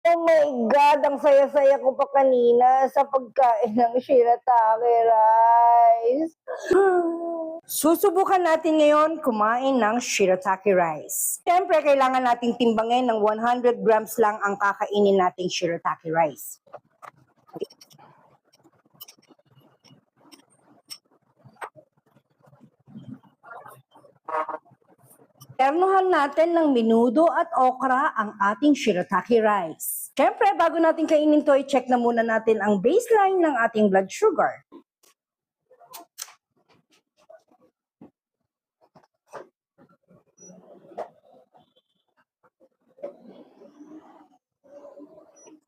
Oh my God, ang saya-saya ko pa kanina sa pagkain ng shirataki rice. Susubukan natin ngayon kumain ng shirataki rice. Siyempre, kailangan nating timbangin ng 100 grams lang ang kakainin nating shirataki rice. Ternuhan natin ng menudo at okra ang ating shirataki rice. Siyempre, bago natin kainin to, i-check na muna natin ang baseline ng ating blood sugar.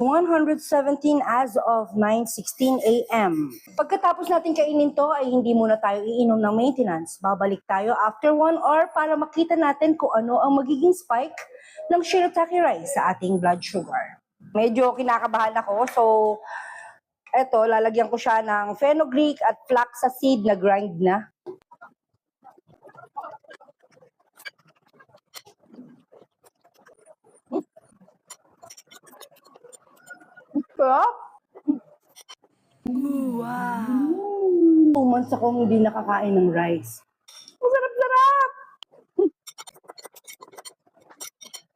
(117 as of 9:16 a.m. Pagkatapos natin kainin to ay hindi muna tayo iinom ng maintenance. Babalik tayo after 1 hour para makita natin kung ano ang magiging spike ng shirataki rice sa ating blood sugar. Medyo kinakabahan ako, so eto, lalagyan ko siya ng fenugreek at flaxseed na grind na. Sarap! 2 months akong hindi nakakain ng rice. Ang sarap-sarap!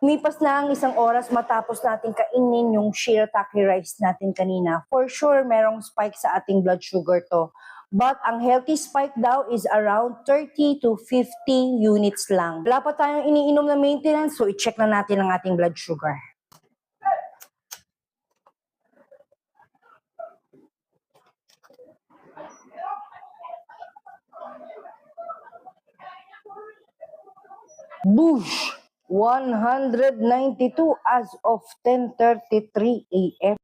Lumipas na ang 1 oras matapos natin kainin yung shirataki rice natin kanina. For sure, merong spike sa ating blood sugar to. But ang healthy spike daw is around 30 to 50 units lang. Wala pa tayong iniinom na maintenance, so i-check na natin ang ating blood sugar. Boosh! 192 as of 10:33 a.m.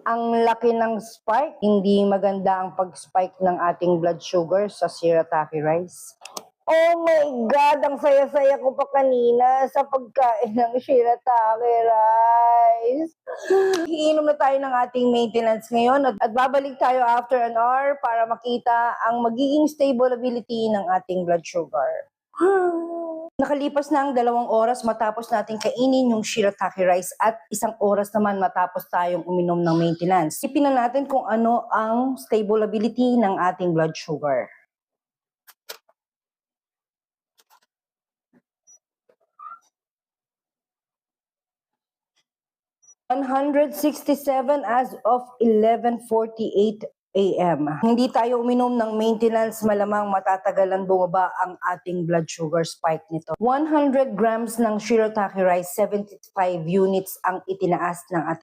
Ang laki ng spike, hindi maganda ang pag-spike ng ating blood sugar sa shirataki rice. Oh my God, ang saya-saya ko pa kanina sa pagkain ng shirataki rice. Iinom na tayo ng ating maintenance ngayon at babalik tayo after an hour para makita ang magiging stability ng ating blood sugar. Nakalipas na ang 2 oras matapos natin kainin yung shirataki rice at 1 oras naman matapos tayong uminom ng maintenance. Isipin na natin kung ano ang stability ng ating blood sugar. (167 as of 11:48 a.m. Hindi tayo uminom ng maintenance, malamang matatagalan bumaba ang ating blood sugar spike nito. 100 grams ng shirataki rice, 75 units ang itinaas ng ating